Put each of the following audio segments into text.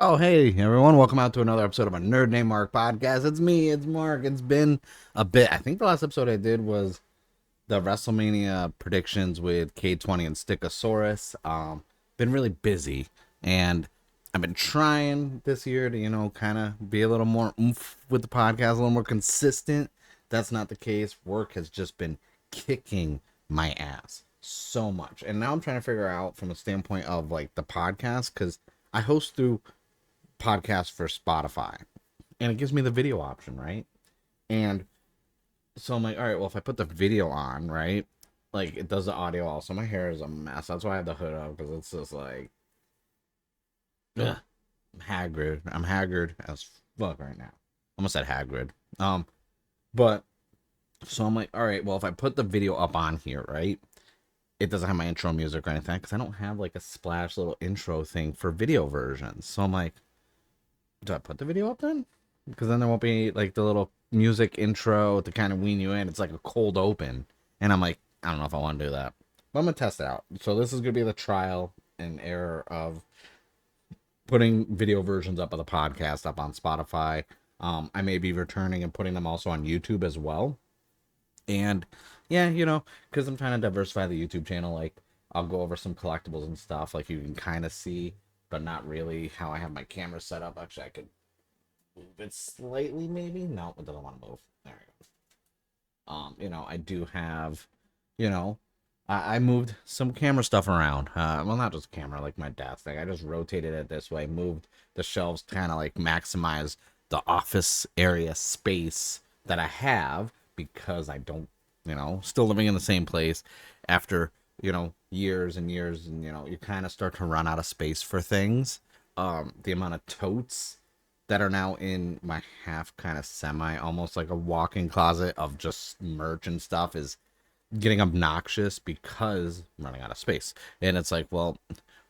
Oh, hey, everyone. Welcome out to another episode of a Nerd Named Mark podcast. It's me, it's Mark. It's been a bit. I think the last episode I did was the WrestleMania predictions with K20 and Stickosaurus. Been really busy, and I've been trying this year to, kind of be a little more oomph with the podcast, a little more consistent. That's not the case. Work has just been kicking my ass so much. And now I'm trying to figure out from a standpoint of like the podcast, because I host through podcast for Spotify, and it gives me the video option, right? And so I'm like, all right, well, if I put the video on, right, like it does the audio also. My hair is a mess. That's why I have the hood up because it's just like, ugh, I'm haggard. I'm haggard as fuck right now. Almost said Hagrid. Um, but so I'm like, all right, well, if I put the video up on here, right, it doesn't have my intro music or anything because I don't have like a splash little intro thing for video versions. So I'm like, do I put the video up then? Because then there won't be like the little music intro to kind of wean you in. It's like a cold open. And I'm like, I don't know if I want to do that. But I'm going to test it out. So this is going to be the trial and error of putting video versions up of the podcast up on Spotify. I may be returning and putting them also on YouTube as well. And yeah, because I'm trying to diversify the YouTube channel, like I'll go over some collectibles and stuff like you can kind of see, but not really how I have my camera set up. Actually, I could move it slightly, maybe. No, it doesn't want to move. There we go. I do have, you know, I moved some camera stuff around. Well, not just camera, like my desk thing. I just rotated it this way, moved the shelves to kind of like maximize the office area space that I have because I don't, still living in the same place after, years and years, and you kind of start to run out of space for things. The amount of totes that are now in my half kind of semi almost like a walk-in closet of just merch and stuff is getting obnoxious because I'm running out of space. And it's like, well,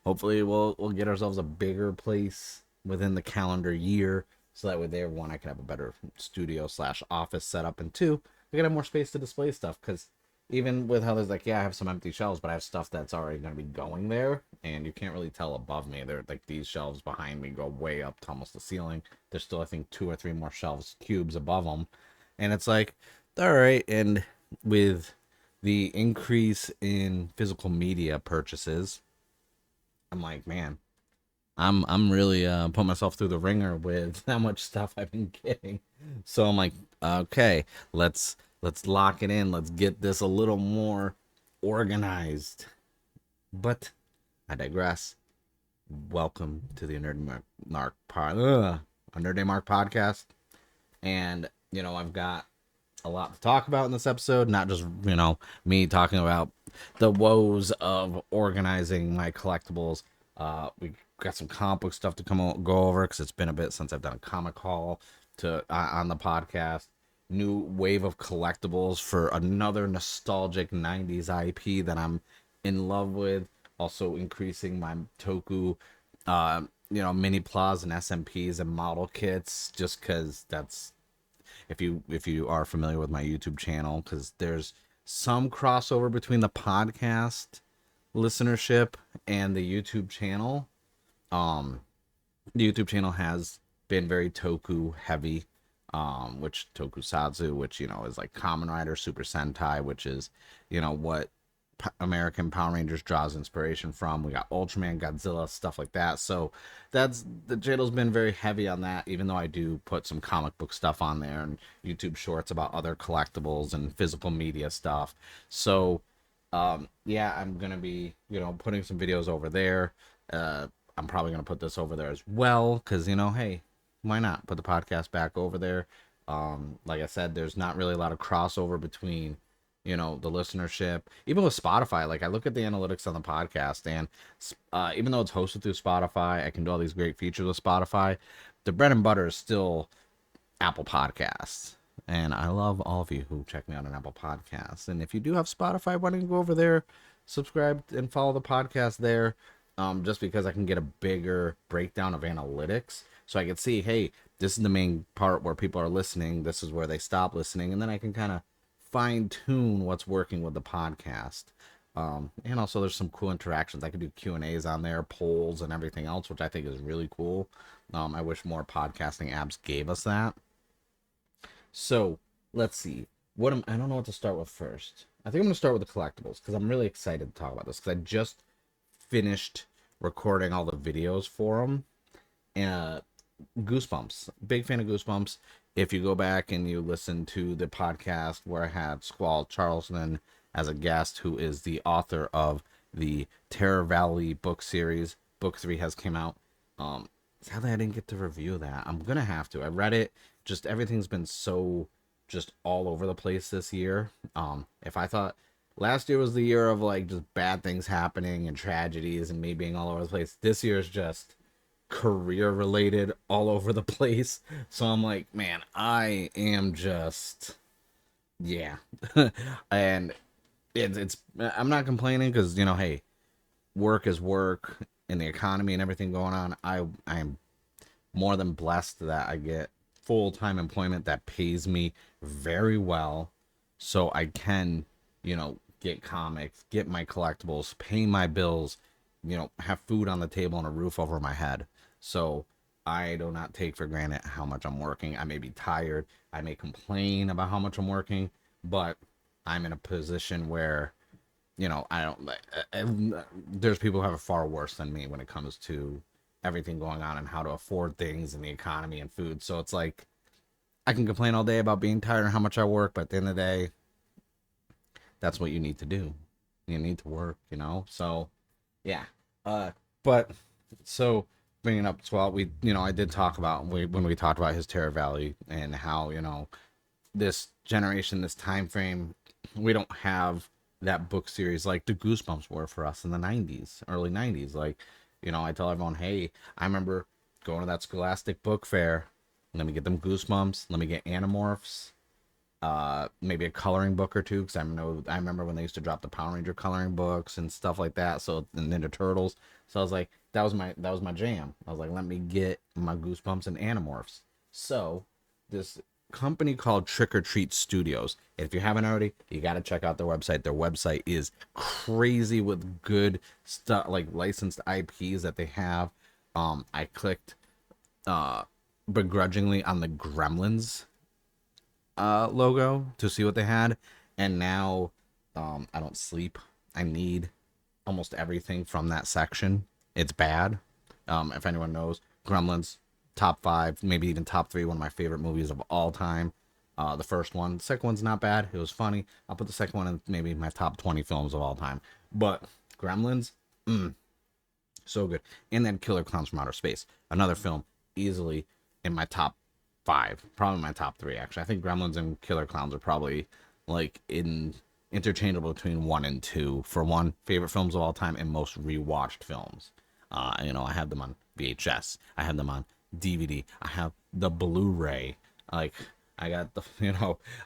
hopefully we'll get ourselves a bigger place within the calendar year so that way there, one, I can have a better studio slash office setup, and two, I can have more space to display stuff. Because even with how there's like, yeah, I have some empty shelves, but I have stuff that's already going to be going there, and you can't really tell above me. They're like, these shelves behind me go way up to almost the ceiling. There's still, I think, two or three more shelves cubes above them, and it's like, all right. And with the increase in physical media purchases, I'm like, man, I'm really putting myself through the ringer with how much stuff I've been getting. So I'm like, okay, let's lock it in. Let's get this a little more organized. But I digress. Welcome to the a Nerd Day Mark podcast, and I've got a lot to talk about in this episode. Not just me talking about the woes of organizing my collectibles. We got some comic book stuff to go over because it's been a bit since I've done a comic haul to on the podcast. New wave of collectibles for another nostalgic 90s IP that I'm in love with. Also increasing my Toku, mini plaws and SMPs and model kits, just because that's, if you are familiar with my YouTube channel, because there's some crossover between the podcast listenership and the YouTube channel. Um, the YouTube channel has been very Toku heavy, which Tokusatsu, which is like Kamen Rider, Super Sentai, which is what American Power Rangers draws inspiration from. We got Ultraman, Godzilla, stuff like that. So that's, the channel's been very heavy on that, even though I do put some comic book stuff on there and YouTube shorts about other collectibles and physical media stuff. So yeah, I'm gonna be putting some videos over there. I'm probably gonna put this over there as well because hey, why not put the podcast back over there? Like I said, there's not really a lot of crossover between the listenership. Even with Spotify, like I look at the analytics on the podcast, and even though it's hosted through Spotify, I can do all these great features with Spotify. The bread and butter is still Apple Podcasts. And I love all of you who check me out on Apple Podcasts. And if you do have Spotify, why don't you go over there, subscribe, and follow the podcast there? Just because I can get a bigger breakdown of analytics. So I can see, hey, this is the main part where people are listening. This is where they stop listening. And then I can kind of fine tune what's working with the podcast. And also there's some cool interactions. I could do Q&As on there, polls and everything else, which I think is really cool. I wish more podcasting apps gave us that. So let's see. I don't know what to start with first. I think I'm gonna start with the collectibles because I'm really excited to talk about this because I just finished recording all the videos for them. And Goosebumps, big fan of Goosebumps. If you go back and you listen to the podcast where I had Squall Charleston as a guest, who is the author of the Terror Valley book series, book 3 has came out. Sadly I didn't get to review that. I'm gonna have to. I read it. Just everything's been so just all over the place this year. If I thought last year was the year of like just bad things happening and tragedies and me being all over the place, this year is just career related all over the place. So I'm like, man, I am just, yeah. And it's I'm not complaining because, hey, work is work and the economy and everything going on. I am more than blessed that I get full-time employment that pays me very well, so I can, get comics, get my collectibles, pay my bills, have food on the table and a roof over my head. So I do not take for granted how much I'm working. I may be tired, I may complain about how much I'm working, but I'm in a position where, I don't. There's people who have it far worse than me when it comes to everything going on and how to afford things and the economy and food. So it's like I can complain all day about being tired and how much I work, but at the end of the day, that's what you need to do. You need to work. So yeah. But so bringing up, well, I did talk about when we talked about his Terror Valley and how this generation, this time frame, we don't have that book series like the Goosebumps were for us in the 90s, early 90s. Like, I tell everyone, hey, I remember going to that Scholastic book fair. Let me get them Goosebumps. Let me get Animorphs. Maybe a coloring book or two, because I remember when they used to drop the Power Ranger coloring books and stuff like that. So the Ninja Turtles. So I was like, that was my jam. I was like, let me get my Goosebumps and Animorphs. So this company called Trick or Treat Studios. If you haven't already, you got to check out their website. Their website is crazy with good stuff, like licensed IPs that they have. I clicked begrudgingly on the Gremlins logo to see what they had, and now I don't sleep. I need almost everything from that section. It's bad. If anyone knows, Gremlins, top 5, maybe even top 3, one of my favorite movies of all time. The first one, the second one's not bad. It was funny. I'll put the second one in maybe my top 20 films of all time. But Gremlins, so good. And then Killer Clowns from Outer Space, another film easily in my top 5, probably my top 3 actually. I think Gremlins and Killer Clowns are probably like interchangeable between 1 and 2 for one favorite films of all time and most rewatched films. I have them on VHS. I have them on DVD. I have the Blu-ray. Like I got the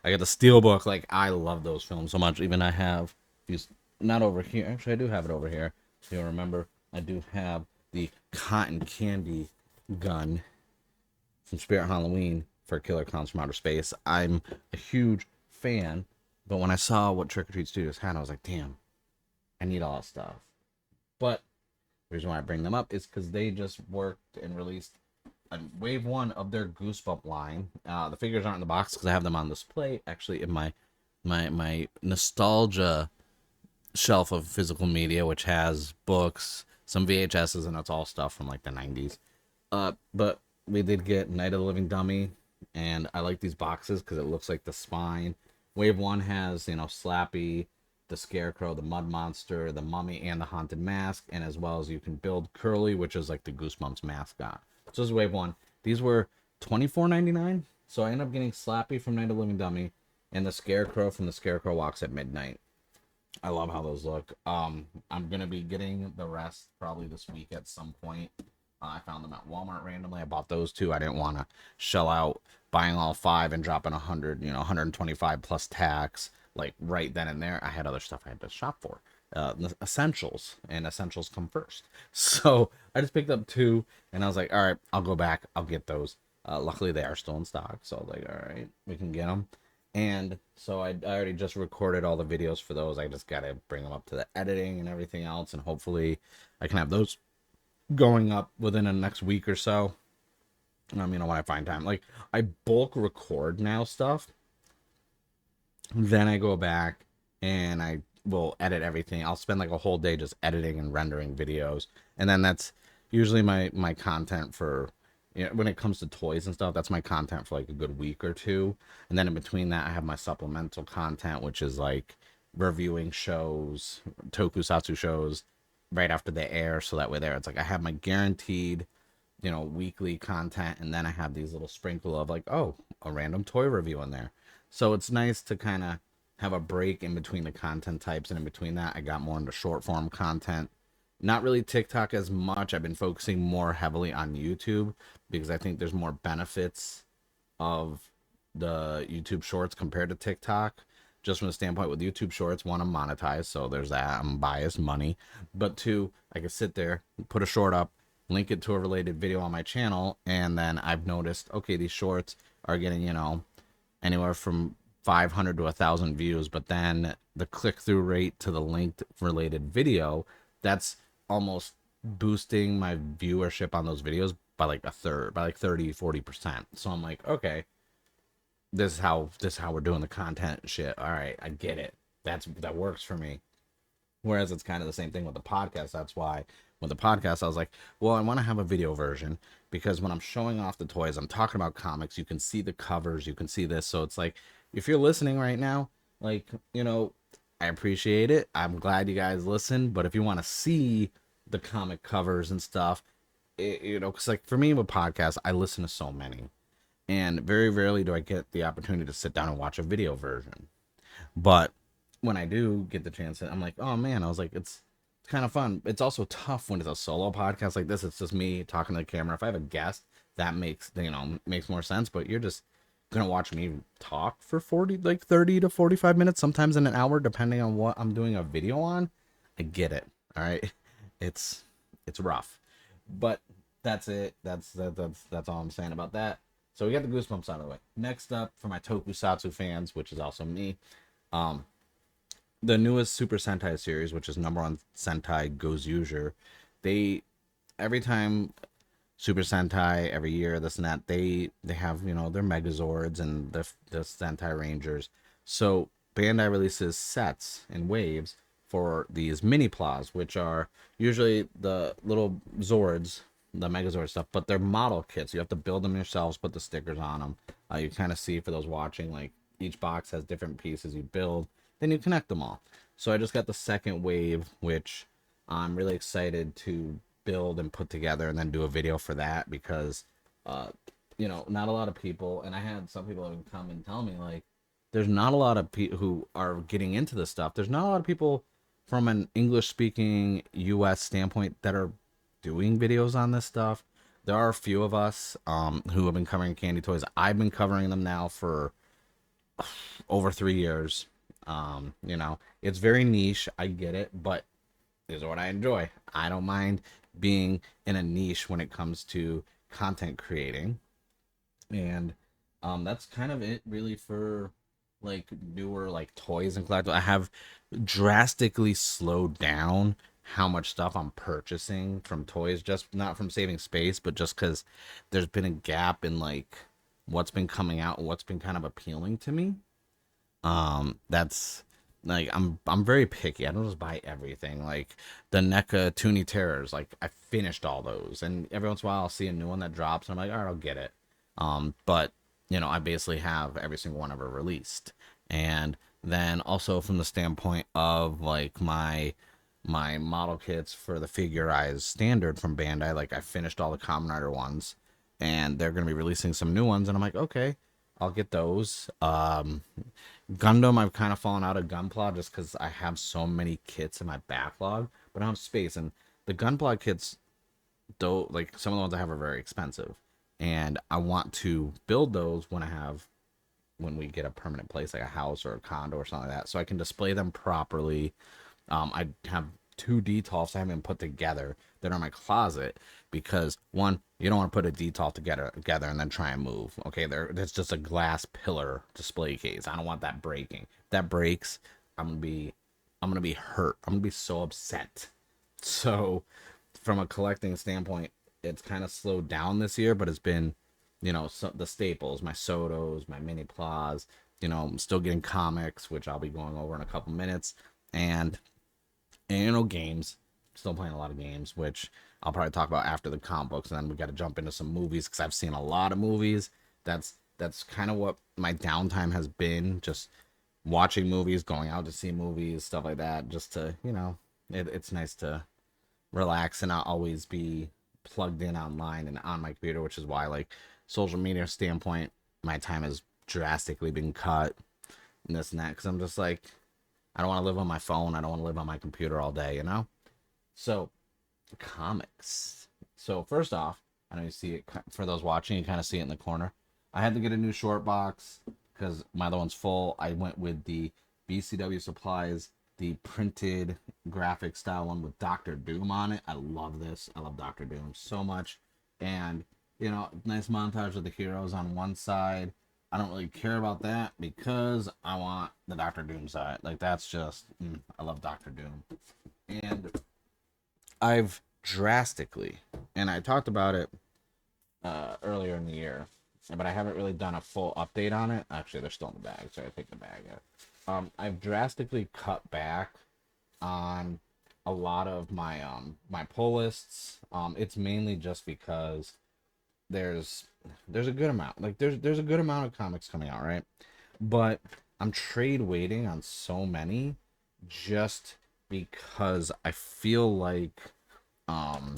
I got the Steelbook. Like I love those films so much. Even I have these, not over here. Actually, I do have it over here. If you remember, I do have the cotton candy gun from Spirit Halloween for Killer Clowns from Outer Space. I'm a huge fan, but when I saw what Trick or Treat Studios had, I was like, damn, I need all that stuff. But the reason why I bring them up is because they just worked and released a wave 1 of their Goosebump line. The figures aren't in the box because I have them on display actually in my nostalgia shelf of physical media, which has books, some VHSs, and it's all stuff from like the 90s. But we did get Night of the Living Dummy, and I like these boxes because it looks like the spine. Wave 1 has, Slappy, the Scarecrow, the Mud Monster, the Mummy, and the Haunted Mask, and as well as you can build Curly, which is like the Goosebumps mascot. So this is Wave 1. These were $24.99, so I ended up getting Slappy from Night of the Living Dummy, and the Scarecrow from The Scarecrow Walks at Midnight. I love how those look. I'm gonna be getting the rest probably this week at some point. I found them at Walmart randomly. I bought those 2. I didn't want to shell out buying all 5 and dropping 100, 125 plus tax, like right then and there. I had other stuff I had to shop for. Essentials, and essentials come first. So I just picked up 2, and I was like, all right, I'll go back. I'll get those. Luckily, they are still in stock. So I was like, all right, we can get them. And so I already just recorded all the videos for those. I just got to bring them up to the editing and everything else. And hopefully I can have those going up within the next week or so. When I find time. Like, I bulk record now stuff. Then I go back and I will edit everything. I'll spend like a whole day just editing and rendering videos. And then that's usually my content for, when it comes to toys and stuff, that's my content for like a good week or two. And then in between that, I have my supplemental content, which is like reviewing shows, tokusatsu shows right after they air. So that way there, it's like I have my guaranteed, weekly content. And then I have these little sprinkle of like, oh, a random toy review in there. So it's nice to kind of have a break in between the content types. And in between that, I got more into short form content. Not really TikTok as much. I've been focusing more heavily on YouTube because I think there's more benefits of the YouTube shorts compared to TikTok. Just from the standpoint with YouTube shorts, one, I'm monetized, so there's that. I'm biased money. But two, I can sit there, put a short up, link it to a related video on my channel, and then I've noticed, okay, these shorts are getting, anywhere from 500 to 1,000 views, but then the click through rate to the linked related video, that's almost boosting my viewership on those videos by like a third, by like 30-40%. So I'm like, okay, this is how we're doing the content shit. All right, I get it. That works for me. Whereas it's kind of the same thing with the podcast. That's why with the podcast, I was like, well, I want to have a video version because when I'm showing off the toys, I'm talking about comics. You can see the covers, you can see this. So it's like, if you're listening right now, like, I appreciate it. I'm glad you guys listen. But if you want to see the comic covers and stuff, because like for me with podcasts, I listen to so many. And very rarely do I get the opportunity to sit down and watch a video version. But when I do get the chance, I'm like, oh man, I was like, it's kind of fun. It's also tough when it's a solo podcast like this. It's just me talking to the camera. If I have a guest, that makes more sense. But you're just gonna watch me talk for 30 to 45 minutes, sometimes in an hour, depending on what I'm doing a video on. I get it. All right, it's rough, but that's it. That's all I'm saying about that. So we got the goosebumps out of the way. Next up, for my tokusatsu fans, which is also me, um, the newest Super Sentai series, which is number one Sentai Gozuger, they every time Super Sentai every year, this and that, they have their Megazords and the Sentai Rangers. So Bandai releases sets and waves for these mini plas, which are usually the little Zords, the Megazord stuff, but they're model kits. You have to build them yourselves, put the stickers on them. You kind of see for those watching, like each box has different pieces you build, then you connect them all. So I just got the second wave, which I'm really excited to build and put together and then do a video for that because not a lot of people, and I had some people even come and tell me like there's not a lot of people who are getting into this stuff. There's not a lot of people from an English speaking US standpoint that are doing videos on this stuff. There are a few of us who have been covering candy toys. I've been covering them now for over 3 years. It's very niche. I get it, but is what I enjoy. I don't mind being in a niche when it comes to content creating. And that's kind of it really for like newer like toys and collectibles. I have drastically slowed down how much stuff I'm purchasing from toys, just not from saving space, but just because there's been a gap in like what's been coming out and what's been kind of appealing to me. That's like I'm very picky. I don't just buy everything. Like the NECA Toonie Terrors, like I finished all those, and every once in a while I'll see a new one that drops, and I'm like, all right, I'll get it. But I basically have every single one ever released, and then also from the standpoint of like my model kits for the Figurized standard from Bandai, like I finished all the Kamen Rider ones, and they're gonna be releasing some new ones, and I'm like, okay, I'll get those. Gundam, I've kind of fallen out of Gunpla just because I have so many kits in my backlog, but I don't have space. And the Gunpla kits, though, like some of the ones I have are very expensive, and I want to build those when we get a permanent place like a house or a condo or something like that, so I can display them properly. I have 2 detolfs I haven't put together that are in my closet because one, you don't want to put a detolf together and then try and move. Okay, there's just a glass pillar display case. I don't want that breaking. If that breaks, I'm gonna be hurt. I'm gonna be so upset. So, from a collecting standpoint, it's kind of slowed down this year, but it's been, the staples, my Sotos, my mini Plas. I'm still getting comics, which I'll be going over in a couple minutes, and games. Still playing a lot of games, which I'll probably talk about after the comic books, and then we got to jump into some movies because I've seen a lot of movies. That's kind of what my downtime has been, just watching movies, going out to see movies, stuff like that, just to it's nice to relax and not always be plugged in online and on my computer, which is why, like, social media standpoint, my time has drastically been cut and this and that because I'm just like, I don't want to live on my phone. I don't want to live on my computer all day. So, comics. So, first off, I know you see it for those watching, you kind of see it in the corner. I had to get a new short box because my other one's full. I went with the BCW Supplies, the printed graphic style one with Doctor Doom on it. I love this. I love Doctor Doom so much. And, nice montage of the heroes on one side. I don't really care about that because I want the Doctor Doom side. Like, that's just, I love Doctor Doom. And I've drastically, and I talked about it earlier in the year, but I haven't really done a full update on it. Actually, they're still in the bag, so I take the bag out. I've drastically cut back on a lot of my pull lists. It's mainly just because there's a good amount. Like, there's a good amount of comics coming out, right? But I'm trade waiting on so many just because I feel like um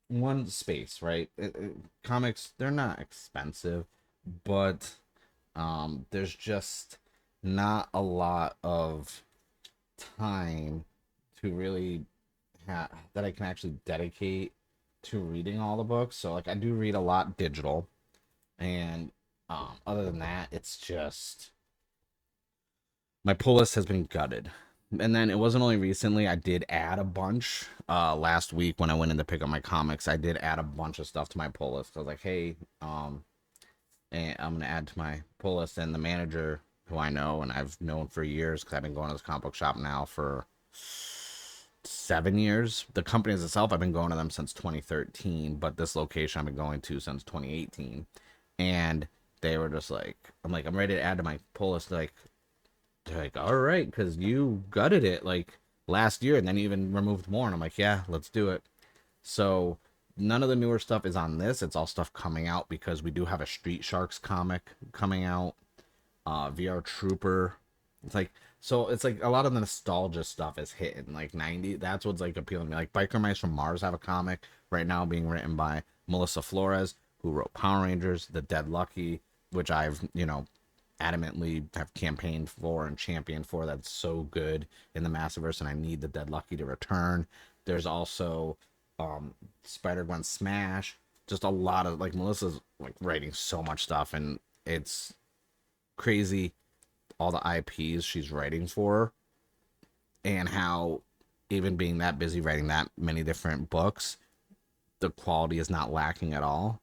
one, space, right? Comics, they're not expensive, but there's just not a lot of time to really that I can actually dedicate to reading all the books. So, like, I do read a lot digital, and other than that, it's just my pull list has been gutted. And then it wasn't only recently, I did add a bunch. Last week when I went in to pick up my comics, I did add a bunch of stuff to my pull list. I was like, hey, and I'm gonna add to my pull list. And the manager, who I know and I've known for years because I've been going to this comic book shop now for 7 years. The company itself, I've been going to them since 2013, but this location I've been going to since 2018. And they were just like, I'm ready to add to my pull list. They're like, all right, because you gutted it like last year and then you even removed more. And I'm like, yeah, let's do it. So none of the newer stuff is on this. It's all stuff coming out because we do have a Street Sharks comic coming out. VR Trooper. It's like a lot of the nostalgia stuff is hitting like 90. That's what's like appealing to me. Like, Biker Mice from Mars have a comic right now being written by Melissa Flores, who wrote Power Rangers, The Dead Lucky, which I've adamantly have campaigned for and championed for. That's so good in the Massiveverse, and I need the Dead Lucky to return. There's also Spider-Gwen Smash. Just a lot of, like, Melissa's like writing so much stuff, and it's crazy all the IPs she's writing for, and how, even being that busy writing that many different books, the quality is not lacking at all.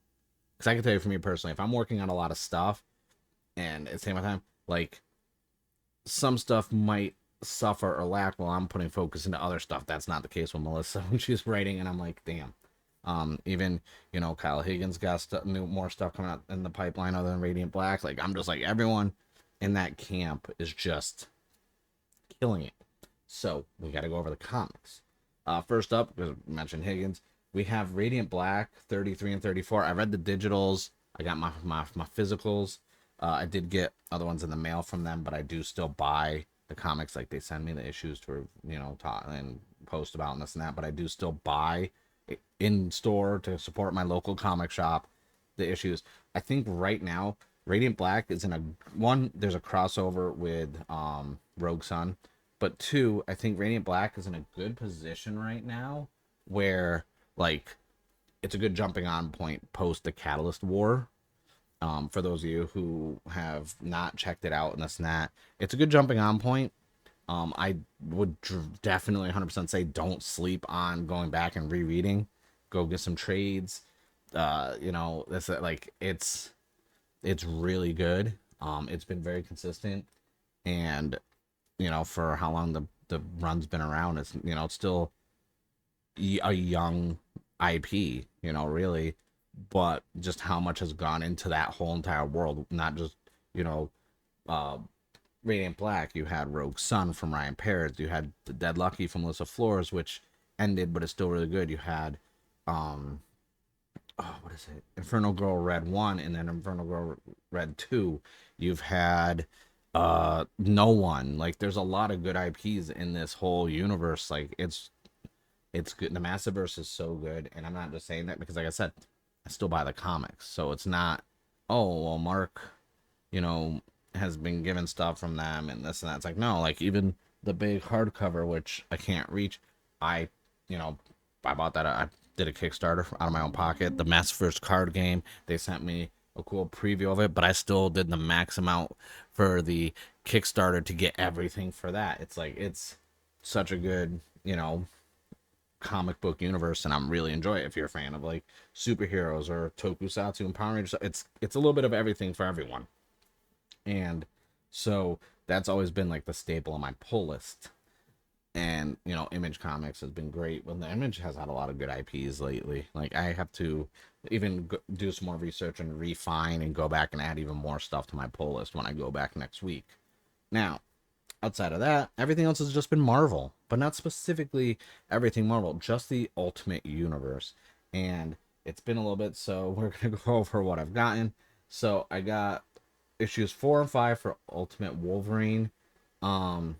Because I can tell you, for me personally, if I'm working on a lot of stuff and at the same time, like, some stuff might suffer or lack while I'm putting focus into other stuff. That's not the case with Melissa when she's writing, and I'm like, damn. Even Kyle Higgins got more stuff coming out in the pipeline other than Radiant Black. Like, I'm just like, everyone in that camp is just killing it. So we got to go over the comics. First up, because I mentioned Higgins, we have Radiant Black 33 and 34. I read the digitals. I got my physicals. I did get other ones in the mail from them, but I do still buy the comics. Like, they send me the issues to talk and post about and this and that. But I do still buy in store to support my local comic shop the issues. I think right now Radiant Black is in a one. There's a crossover with Rogue Sun, but two, I think Radiant Black is in a good position right now where, like, it's a good jumping on point post the Catalyst War. For those of you who have not checked it out and this and that, it's a good jumping on point. I would definitely 100% say don't sleep on going back and rereading. Go get some trades. That's like it's really good. It's been very consistent, and for how long the run's been around, it's still a young IP, really, but just how much has gone into that whole entire world, not just you know uh Radiant Black. You had Rogue Sun from Ryan Parrott. You had the Dead Lucky from Melissa Flores, which ended, but it's still really good. You had, um, oh, what is it? Infernal Girl Red 1 and then Infernal Girl Red 2. You've had, No One. Like, there's a lot of good IPs in this whole universe. Like, it's good. The Massiveverse is so good, and I'm not just saying that because, like I said, I still buy the comics, so it's not. Oh well, Mark, you know, has been given stuff from them and this and that. It's like no, like even the big hardcover, which I can't reach. I, you know, I bought that. I did a Kickstarter out of my own pocket. The Massiveverse card game. They sent me a cool preview of it, but I still did the max amount for the Kickstarter to get everything for that. It's like it's such a good, comic book universe, and I'm really enjoy it. If you're a fan of like superheroes or tokusatsu and Power Rangers, it's a little bit of everything for everyone, and so that's always been like the staple on my pull list. And Image Comics has been great. Well, the Image has had a lot of good IPs lately. Like I have to even do some more research and refine and go back and add even more stuff to my pull list when I go back next week. Now, outside of that, everything else has just been Marvel, but not specifically everything Marvel, just the Ultimate Universe. And it's been a little bit, so we're gonna go over what I've gotten. So I got issues 4 and 5 for Ultimate Wolverine. Um,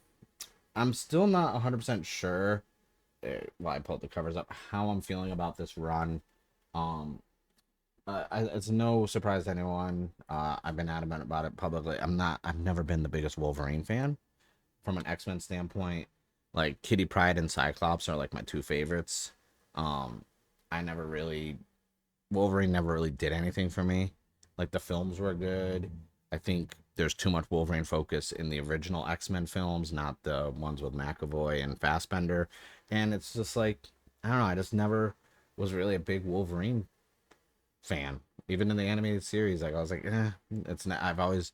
I'm still not 100% sure. While I pulled the covers up, how I'm feeling about this run. Um, it's no surprise to anyone. I've been adamant about it publicly. I've never been the biggest Wolverine fan from an X-Men standpoint. Like Kitty Pryde and Cyclops are like my two favorites. Um, I never really Wolverine never really did anything for me. Like the films were good. I think there's too much Wolverine focus in the original X-Men films, not the ones with McAvoy and Fassbender. And it's just like I don't know. I just never was really a big Wolverine fan. Even in the animated series, like I was like, it's not. I've always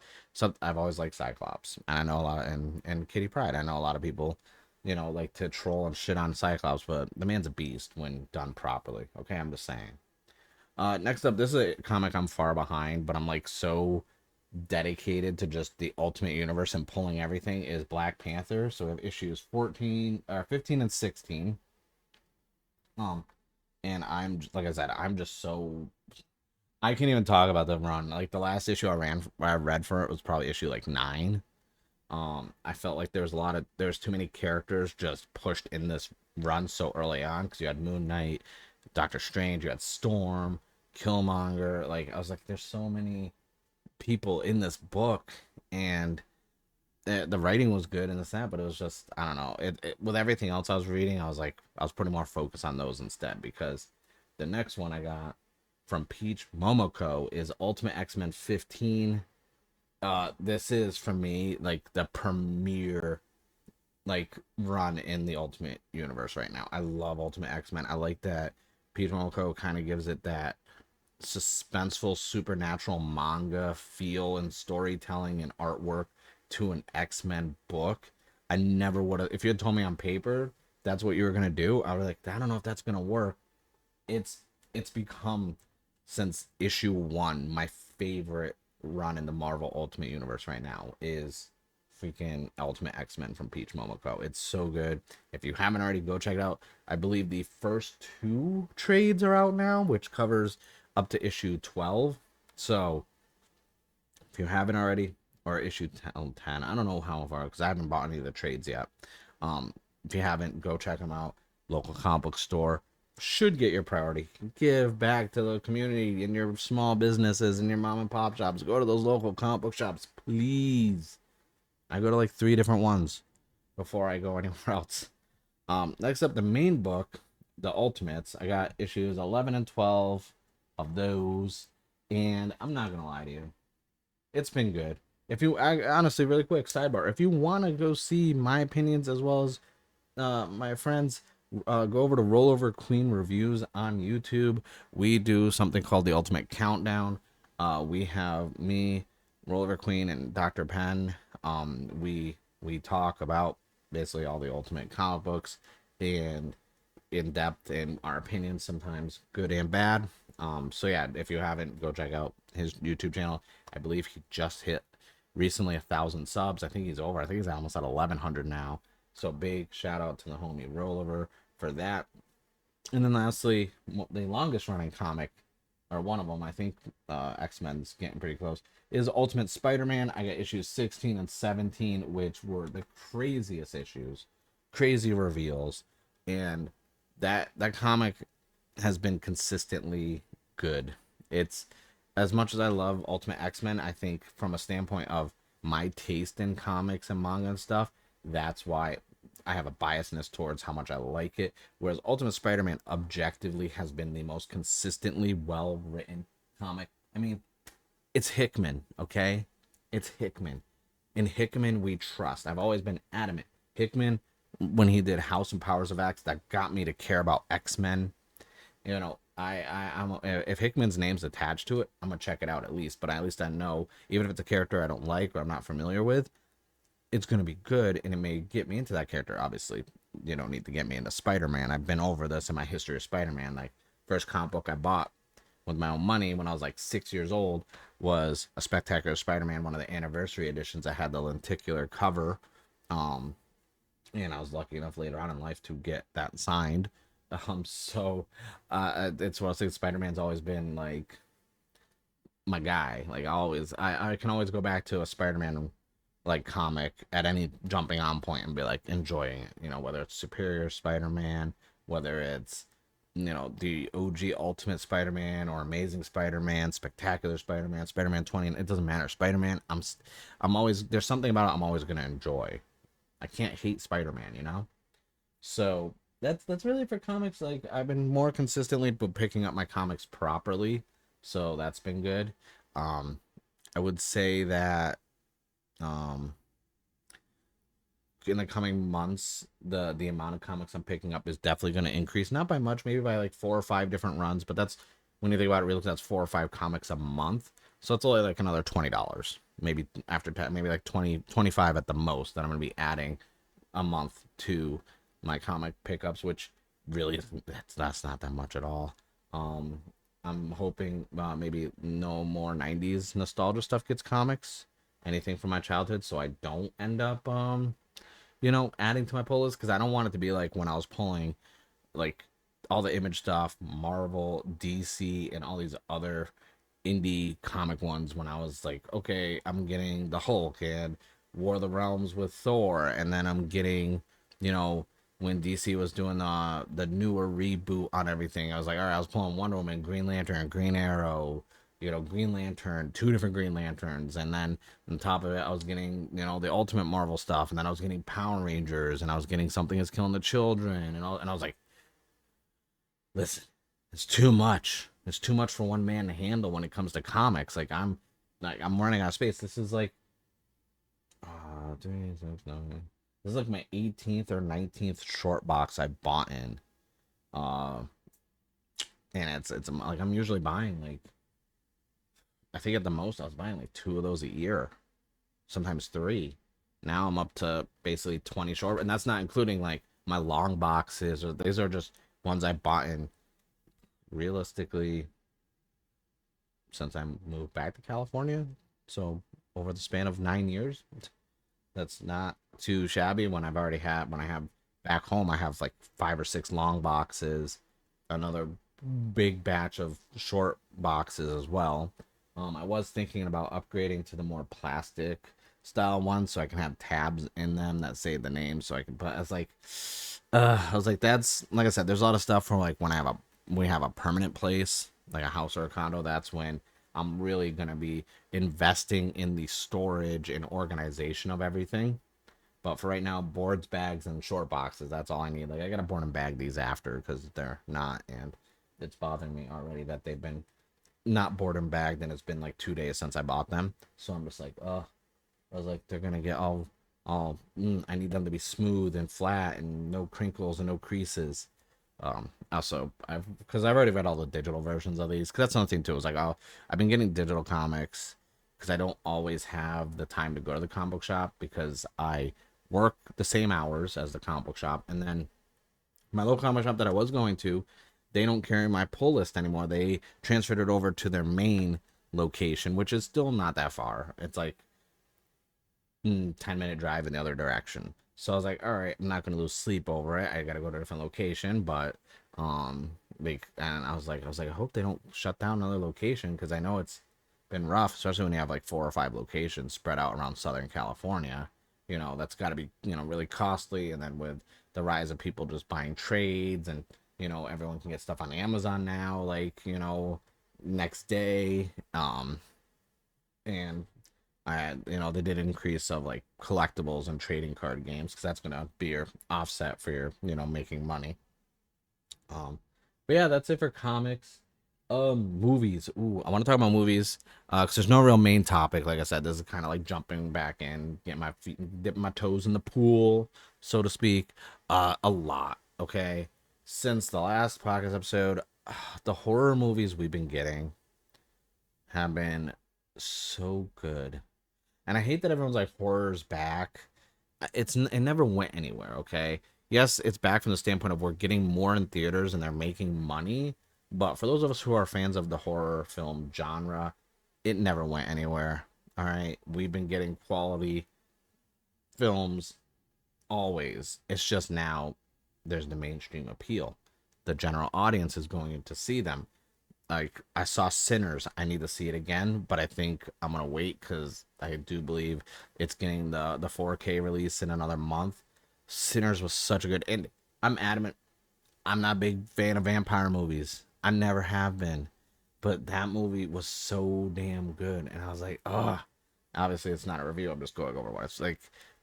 liked Cyclops, and I know a lot, and Kitty Pryde. I know a lot of people, like to troll and shit on Cyclops, but the man's a beast when done properly. Okay, I'm just saying. Next up, this is a comic I'm far behind, but I'm like so dedicated to just the Ultimate Universe and pulling everything is Black Panther. So we have issues 14 or 15 and 16. Um, and like I said, I'm just so I can't even talk about the run. Like the last issue I read for it was probably issue like 9. I felt like there's too many characters just pushed in this run so early on because you had Moon Knight, Doctor Strange, you had Storm, Killmonger. Like I was like, there's so many people in this book, and the writing was good and this that, but it was just I don't know. With everything else I was reading, I was putting more focus on those instead because the next one I got from Peach Momoko is Ultimate X-Men 15. This is for me like the premier like run in the Ultimate Universe right now. I love Ultimate X-Men. I like that Peach Momoko kind of gives it that suspenseful supernatural manga feel and storytelling and artwork to an X-Men book. I never would have if you had told me on paper that's what you were gonna do, I was like, I don't know if that's gonna work. It's become since issue 1 my favorite run in the Marvel Ultimate Universe right now is freaking Ultimate X-Men from Peach Momoko. It's so good. If you haven't already, go check it out. I believe the first 2 trades are out now, which covers up to issue 12. So if you haven't already, or issue 10, I don't know how far because I haven't bought any of the trades yet. If you haven't, go check them out. Local comic book store should get your priority. Give back to the community and your small businesses and your mom and pop shops. Go to those local comic book shops, please. I go to like 3 different ones before I go anywhere else. Next up, the main book, the Ultimates. I got issues 11 and 12 of those, and I'm not gonna lie to you, it's been good. If you, honestly, really quick sidebar, if you want to go see my opinions as well as my friends, go over to Rollover Queen Reviews on YouTube. We do something called the Ultimate Countdown. We have me, Rollover Queen, and Dr. Penn. We talk about basically all the Ultimate comic books and in depth in our opinions, sometimes good and bad. So yeah, if you haven't, go check out his YouTube channel. I believe he just hit recently 1,000 subs. I think he's over. I think he's almost at 1,100 now. So big shout out to the homie Rollover for that. And then lastly, the longest running comic, or one of them, I think X-Men's getting pretty close, is Ultimate Spider-Man. I got issues 16 and 17, which were the craziest issues, crazy reveals, and that comic has been consistently good. It's, as much as I love Ultimate X-Men, I think from a standpoint of my taste in comics and manga and stuff, that's why I have a biasness towards how much I like it. Whereas Ultimate Spider-Man objectively has been the most consistently well written comic. I mean, it's Hickman, okay? It's Hickman. In Hickman we trust. I've always been adamant. Hickman, when he did House and Powers of X, that got me to care about X-Men. You know, I'm, if Hickman's name's attached to it, I'm gonna check it out at least. But at least I know, even if it's a character I don't like or I'm not familiar with, it's gonna be good, and it may get me into that character. Obviously, you don't need to get me into Spider-Man. I've been over this in my history of Spider-Man. Like, first comic book I bought with my own money when I was like 6 years old was a Spectacular Spider-Man, one of the anniversary editions. I had the lenticular cover, um, and I was lucky enough later on in life to get that signed. So it's one of those things. Spider-Man's always been like my guy. Like, I can always go back to a Spider-Man like comic at any jumping on point and be like enjoying it. You know, whether it's Superior Spider-Man, whether it's, you know, the OG Ultimate Spider-Man or Amazing Spider-Man, Spectacular Spider-Man, Spider-Man 20. It doesn't matter. Spider-Man, I'm always, there's something about it I'm always gonna enjoy. I can't hate Spider-Man, you know. So that's really for comics. Like, I've been more consistently picking up my comics properly, so that's been good. Um, I would say that um in the coming months, the amount of comics I'm picking up is definitely going to increase. Not by much, maybe by like 4 or 5 different runs, but that's, when you think about it, really, that's 4 or 5 comics a month. So it's only like another $20, maybe after maybe like 20, 25 at the most that I'm going to be adding a month to my comic pickups, which really isn't, that's not that much at all. Um, I'm hoping maybe no more 90s nostalgia stuff gets comics, anything from my childhood, so I don't end up adding to my pull list, because I don't want it to be like when I was pulling like all the Image stuff, Marvel, DC, and all these other indie comic ones, when I was like, okay, I'm getting the Hulk and War of the Realms with Thor, and then I'm getting, you know, when DC was doing the newer reboot on everything, I was like, all right, I was pulling Wonder Woman, Green Lantern, Green Arrow, Green Lantern, 2 different Green Lanterns, and then on top of it, I was getting, the Ultimate Marvel stuff, and then I was getting Power Rangers, and I was getting Something Is Killing the Children, and all, and I was like, listen, it's too much. It's too much for one man to handle when it comes to comics. I'm running out of space. This is like, this is like my 18th or 19th short box I bought in, uh, and it's like I'm usually buying like, I think at the most I was buying like 2 of those a year, sometimes 3. Now I'm up to basically 20 short, and that's not including like my long boxes, or these are just ones I bought in realistically since I moved back to California. So over the span of 9 years, that's not too shabby. When I have back home, I have like 5 or 6 long boxes, another big batch of short boxes as well. I was thinking about upgrading to the more plastic style ones so I can have tabs in them that say the name, so I can put. I was like, that's, like I said, there's a lot of stuff for like when we have a permanent place, like a house or a condo. That's when I'm really gonna be investing in the storage and organization of everything. But for right now, boards, bags, and short boxes, that's all I need. Like, I gotta board and bag these after because they're not, and it's bothering me already that they've been not board and bagged, and it's been like 2 days since I bought them. So I'm just like, I was like, they're gonna get I need them to be smooth and flat and no crinkles and no creases. Also, because I've already read all the digital versions of these. Because that's another thing too. Is like, I've been getting digital comics because I don't always have the time to go to the comic book shop because I work the same hours as the comic book shop, and then my local comic shop that I was going to, they don't carry my pull list anymore. They transferred it over to their main location, which is still not that far. It's like 10-minute drive in the other direction. So I was like, all right, I'm not gonna lose sleep over it. I gotta go to a different location, but and I hope they don't shut down another location because I know it's been rough, especially when you have like 4 or 5 locations spread out around Southern California. That's got to be really costly, and then with the rise of people just buying trades, and everyone can get stuff on Amazon now, like next day. And they did increase of like collectibles and trading card games because that's gonna be your offset for your making money. But yeah, that's it for comics. Movies. Ooh, I want to talk about movies. Because there's no real main topic. Like I said, this is kind of like jumping back in, getting my feet, dipping my toes in the pool, so to speak. A lot. Okay, since the last podcast episode, the horror movies we've been getting have been so good. And I hate that everyone's like horror's back. It never went anywhere. Okay, yes, it's back from the standpoint of we're getting more in theaters and they're making money. But for those of us who are fans of the horror film genre, it never went anywhere. All right, we've been getting quality films always. It's just now there's the mainstream appeal. The general audience is going to see them. Like I saw Sinners, I need to see it again, but I think I'm gonna wait because I do believe it's getting the 4K release in another month. Sinners was such a good, and I'm adamant. I'm not a big fan of vampire movies. I never have been, but that movie was so damn good, and I was like, oh. Obviously, it's not a review. I'm just going over what it's like.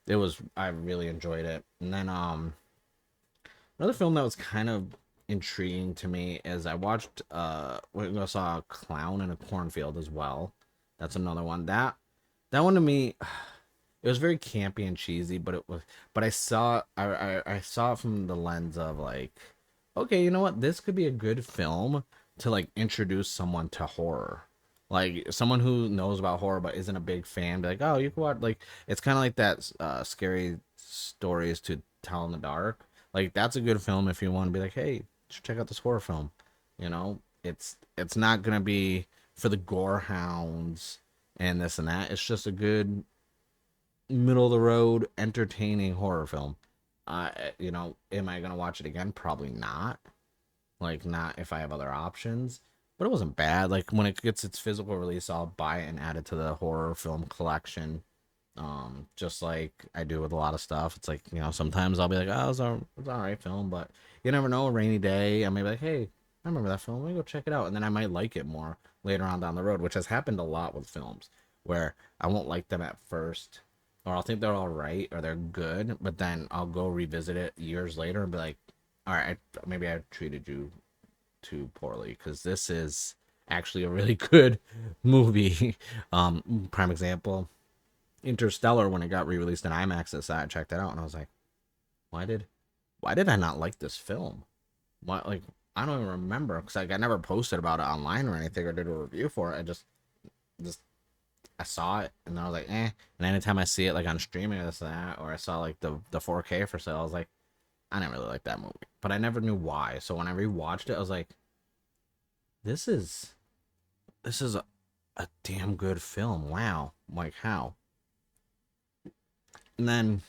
It was. I really enjoyed it, and then another film that was kind of intriguing to me is I watched I saw a clown in a cornfield as well. That's another one. That one to me it was very campy and cheesy, but I saw it from the lens of like, okay, you know what? This could be a good film to like introduce someone to horror. Like someone who knows about horror but isn't a big fan, be like, oh, you can watch like it's kind of like that scary stories to tell in the dark. Like that's a good film if you want to be like, hey, check out this horror film. It's not gonna be for the gore hounds and this and that. It's just a good middle of the road, entertaining horror film. Am I gonna watch it again? Probably not. Like, not if I have other options. But it wasn't bad. Like when it gets its physical release, I'll buy it and add it to the horror film collection. Just like I do with a lot of stuff. It's like, sometimes I'll be like, oh, it's all right film, but you never know. A rainy day, I may be like, hey, I remember that film. Let me go check it out, and then I might like it more later on down the road, which has happened a lot with films where I won't like them at first, or I'll think they're all right or they're good, but then I'll go revisit it years later and be like, all right, maybe I treated you too poorly because this is actually a really good movie. Prime example, Interstellar, when it got re-released in IMAX, I checked that out and I was like, why did I not like this film? Why, like, I don't even remember because like I never posted about it online or anything or did a review for it. I just I saw it and I was like, eh. And anytime I see it like on streaming or this and that, or I saw like the 4K for sale, I was like, I didn't really like that movie, but I never knew why. So when I rewatched it, I was like, this is a damn good film. Wow, like how? And then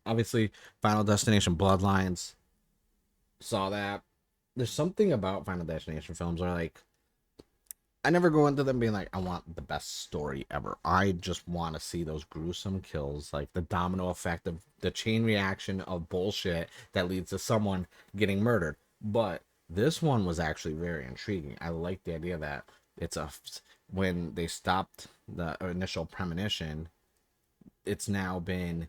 obviously Final Destination Bloodlines, saw that. There's something about Final Destination films where like I never go into them being like I want the best story ever. I just want to see those gruesome kills, like the domino effect of the chain reaction of bullshit that leads to someone getting murdered. But this one was actually very intriguing. I like the idea that it's a when they stopped the initial premonition, it's now been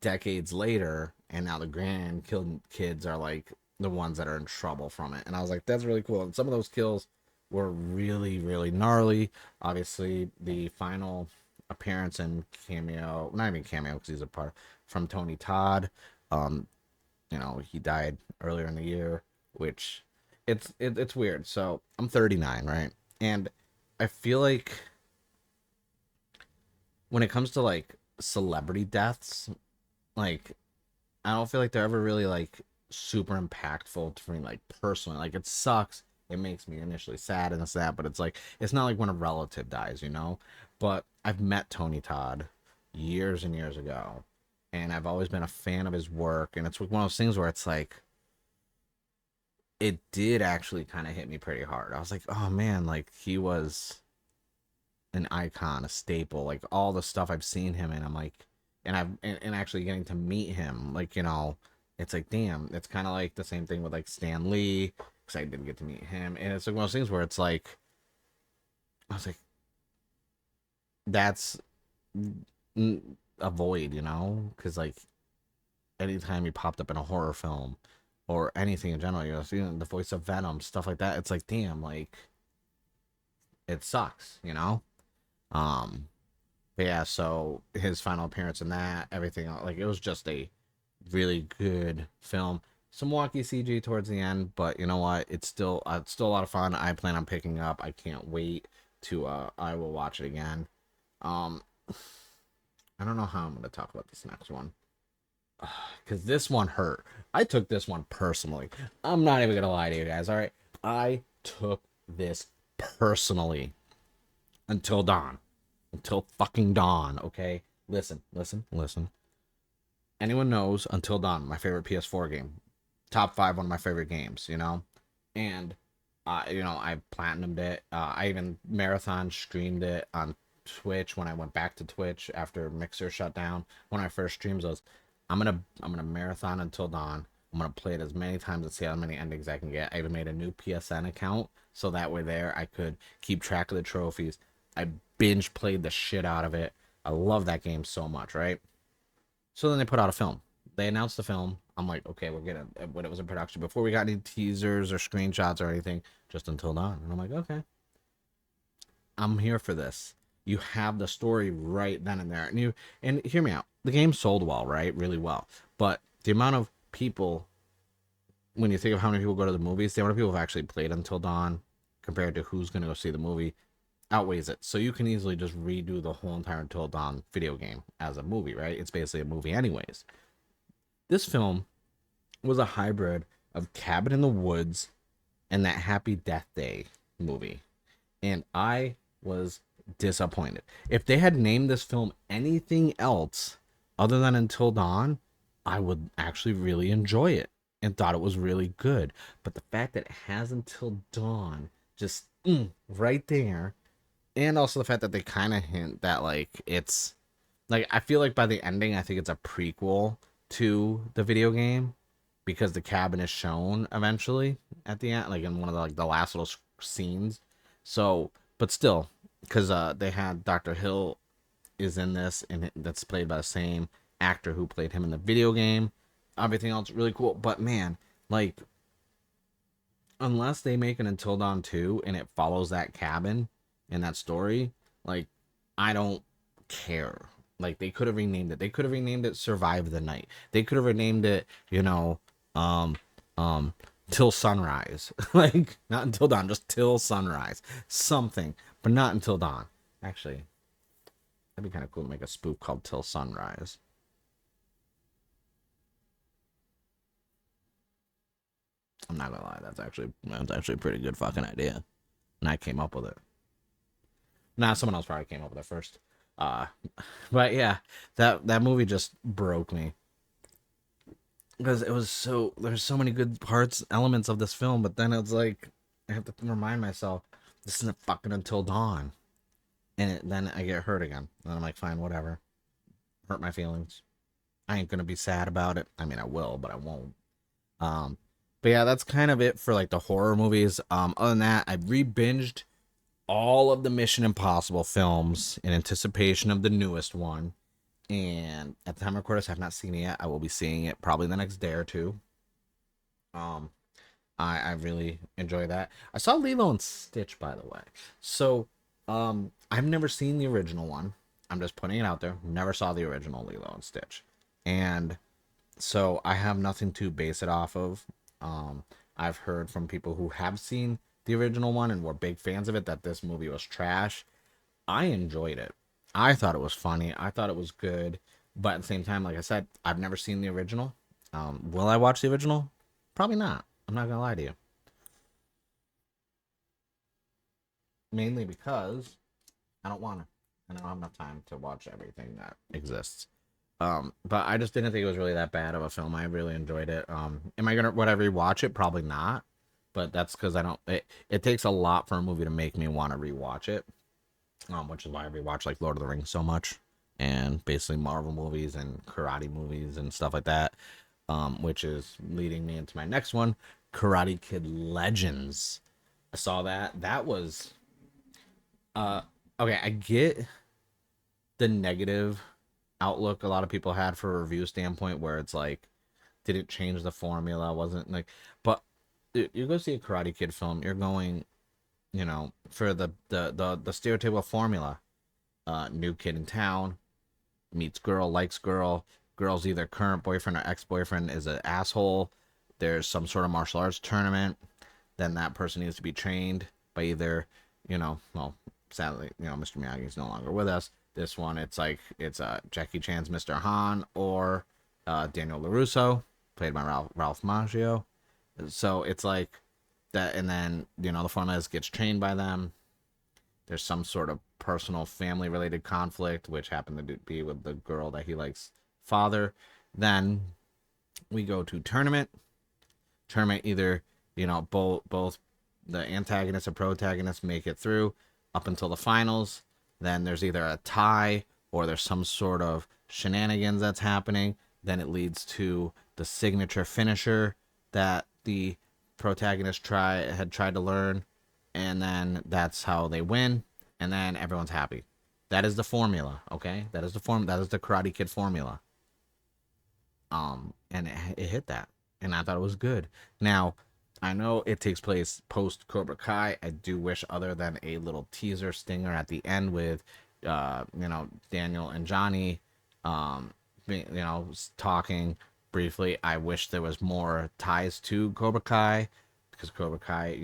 decades later, and now the kids are like the ones that are in trouble from it. And I was like, that's really cool. And some of those kills were really, really gnarly. Obviously, the final appearance and cameo, not even cameo because he's a part from Tony Todd. Um, he died earlier in the year, which it's weird. So I'm 39, right? And I feel like when it comes to like celebrity deaths, like I don't feel like they're ever really like super impactful for me, like personally. Like it sucks. It makes me initially sad and sad, but it's not like when a relative dies, you know. But I've met Tony Todd years and years ago, and I've always been a fan of his work. And it's one of those things where it's like it did actually kind of hit me pretty hard. I was like, oh man, like he was an icon, a staple, like all the stuff I've seen him in. I'm like, and actually getting to meet him, like it's like damn, it's kind of like the same thing with like Stan Lee because I didn't get to meet him, and it's like one of those things where it's like I was like, that's a void, because like anytime he popped up in a horror film or anything in general, seeing the voice of Venom, stuff like that. It's like damn, like it sucks, Um, but yeah, so his final appearance in that, everything, like it was just a really good film. Some wonky CG towards the end, but you know what? It's still a lot of fun. I plan on picking up. I can't wait to I will watch it again. Um, I don't know how I'm gonna talk about this next one because this one hurt. I took this one personally. I'm not even gonna lie to you guys. All right, I took this personally until dawn. Until fucking dawn, okay? Listen, listen, listen. Anyone knows Until Dawn, my favorite PS4 game. Top 5, one of my favorite games, And I platinumed it. I even marathon streamed it on Twitch when I went back to Twitch after Mixer shut down. One of my first streams was I'm gonna marathon Until Dawn. I'm gonna play it as many times and see how many endings I can get. I even made a new PSN account so that way there I could keep track of the trophies. I binge played the shit out of it. I love that game so much, right? So then they put out a film. They announced the film. I'm like, okay, we're getting when it was in production before we got any teasers or screenshots or anything, just Until Dawn. And I'm like, okay, I'm here for this. You have the story right then and there, and hear me out. The game sold well, right, really well, but the amount of people, when you think of how many people go to the movies, the amount of people have actually played Until Dawn compared to who's going to go see the movie outweighs it. So you can easily just redo the whole entire Until Dawn video game as a movie, right? It's basically a movie anyways. This film was a hybrid of Cabin in the Woods and that Happy Death Day movie. And I was disappointed. If they had named this film anything else other than Until Dawn, I would actually really enjoy it and thought it was really good. But the fact that it has Until Dawn just right there, and also the fact that they kind of hint that like it's like I feel like by the ending I think it's a prequel to the video game because the cabin is shown eventually at the end, like in one of the last little scenes. So, but still, because they had Dr. Hill is in this, and that's played by the same actor who played him in the video game. Everything else really cool, but man, like unless they make an Until Dawn 2 and it follows that cabin and that story, like I don't care. Like they could have renamed it. They could have renamed it Survive the Night. They could have renamed it, um um Till Sunrise. Like not Until Dawn, just Till Sunrise. Something, but not Until Dawn. Actually, that'd be kind of cool to make a spoof called Till Sunrise. I'm not gonna lie, that's actually a pretty good fucking idea. And I came up with it. Nah, someone else probably came up with it first. Uh, but yeah, that movie just broke me because there's so many good parts, elements of this film, but then it's like I have to remind myself this isn't fucking Until Dawn, and then I get hurt again, and I'm like, fine, whatever, hurt my feelings. I ain't gonna be sad about it. I mean, I will, but I won't. Um, but yeah, that's kind of it for like the horror movies. Other than that, I re-binged all of the Mission Impossible films in anticipation of the newest one. And at the time of recording, I have not seen it yet. I will be seeing it probably the next day or two. Um, I really enjoy that. I saw Lilo and Stitch, by the way. So, I've never seen the original one. I'm just putting it out there. Never saw the original Lilo and Stitch, and so I have nothing to base it off of. Um, I've heard from people who have seen the original one and were big fans of it that this movie was trash. I enjoyed it. I thought it was funny. I thought it was good. But at the same time, like I said, I've never seen the original. Will I watch the original? Probably not. I'm not gonna lie to you. Mainly because I don't want to, and I don't have enough time to watch everything that exists. But I just didn't think it was really that bad of a film. I really enjoyed it. Am I gonna would I rewatch it? Probably not. But that's because I don't. It takes a lot for a movie to make me want to rewatch it. Which is why I rewatch like Lord of the Rings so much, and basically Marvel movies and karate movies and stuff like that. Which is leading me into my next one, Karate Kid Legends. I saw that. That was uh okay. I get the negative outlook a lot of people had for a review standpoint, where it's like didn't change the formula, wasn't like, but you go see a Karate Kid film, you're going, for the stereotypical formula. New kid in town, meets girl, likes girl, girl's either current boyfriend or ex-boyfriend is an asshole. There's some sort of martial arts tournament, then that person needs to be trained by either, well, sadly, Mr. Miyagi's no longer with us. This one, it's like it's Jackie Chan's Mr. Han, or Daniel LaRusso, played by Ralph Macchio. So it's like that, and then the formula gets trained by them. There's some sort of personal family related conflict, which happened to be with the girl that he likes father. Then we go to tournament. Either both the antagonist and protagonist make it through up until the finals. Then there's either a tie or there's some sort of shenanigans that's happening. Then it leads to the signature finisher that the protagonist had tried to learn, and then that's how they win, and then everyone's happy. That is the formula, okay? That is the Karate Kid formula. And it hit that, and I thought it was good. Now, I know it takes place post Cobra Kai. I do wish, other than a little teaser stinger at the end with, Daniel and Johnny, talking briefly. I wish there was more ties to Cobra Kai, because Cobra Kai,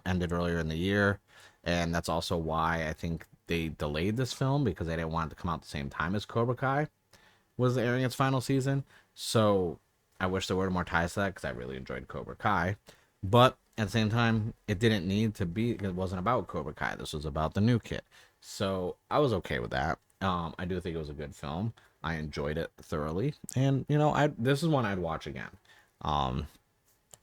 ended earlier in the year, and that's also why I think they delayed this film, because they didn't want it to come out the same time as Cobra Kai was airing its final season. So I wish there were more ties to that, because I really enjoyed Cobra Kai. But at the same time, it didn't need to be. It wasn't about Cobra Kai. This was about the new kid. So I was okay with that. I do think it was a good film. I enjoyed it thoroughly, and this is one I'd watch again. Um,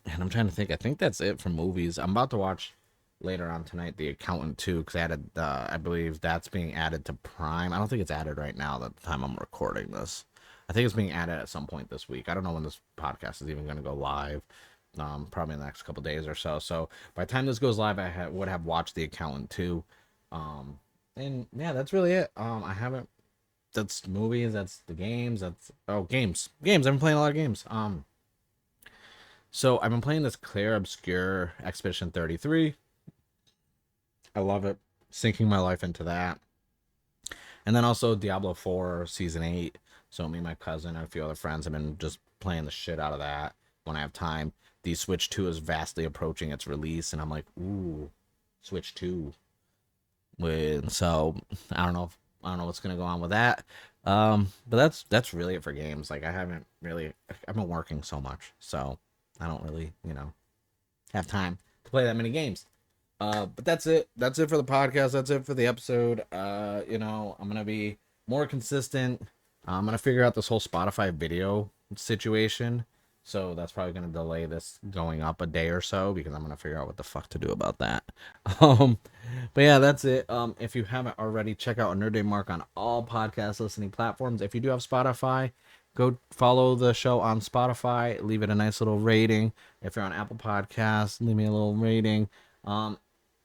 and I'm trying to think. I think that's it for movies. I'm about to watch later on tonight The Accountant 2, because I believe that's being added to Prime. I don't think it's added right now at the time I'm recording this. I think it's being added at some point this week. I don't know when this podcast is even going to go live. Probably in the next couple days or so. So by the time this goes live, I would have watched The Accountant 2. And yeah, that's really it. I haven't. That's movies. That's the games. Games. I've been playing a lot of games. So I've been playing this Claire Obscure Expedition 33. I love it. Sinking my life into that. And then also Diablo 4 Season 8. So me and my cousin and a few other friends have been just playing the shit out of that when I have time. The Switch 2 is vastly approaching its release, and I'm like, ooh, Switch 2. So I don't know what's gonna go on with that. But that's really it for games. Like, I've been working so much, so I don't really, have time to play that many games. But that's it. That's it for the podcast. That's it for the episode. I'm gonna be more consistent. I'm gonna figure out this whole Spotify video situation. So that's probably gonna delay this going up a day or so, because I'm gonna figure out what the fuck to do about that. Um, but yeah, that's it. If you haven't already, check out Nerd Day Mark on all podcast listening platforms. If you do have Spotify, go follow the show on Spotify. Leave it a nice little rating. If you're on Apple Podcasts, leave me a little rating. I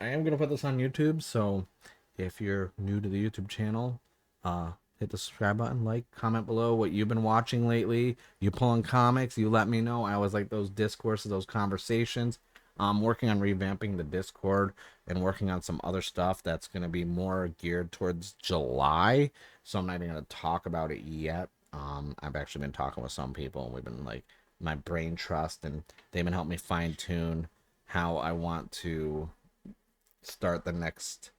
am gonna put this on YouTube, so if you're new to the YouTube channel, hit the subscribe button, like, comment below what you've been watching lately. You pulling comics, you let me know. I always like those discourses, those conversations. I'm working on revamping the Discord and working on some other stuff that's going to be more geared towards July. So I'm not even going to talk about it yet. I've actually been talking with some people, and we've been like my brain trust, and they've been helping me fine tune how I want to start the next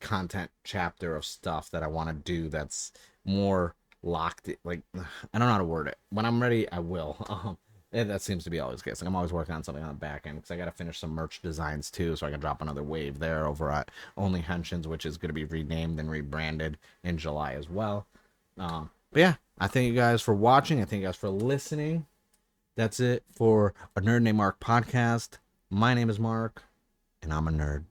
content chapter of stuff that I want to do that's more locked. Like, I don't know how to word it. When I'm ready, I will. That seems to be always the case. Like, I'm always working on something on the back end because I got to finish some merch designs too, so I can drop another wave there over at Only Henshins, which is going to be renamed and rebranded in July as well. But yeah, I thank you guys for watching. I thank you guys for listening. That's it for a Nerd Named Mark podcast. My name is Mark, and I'm a nerd.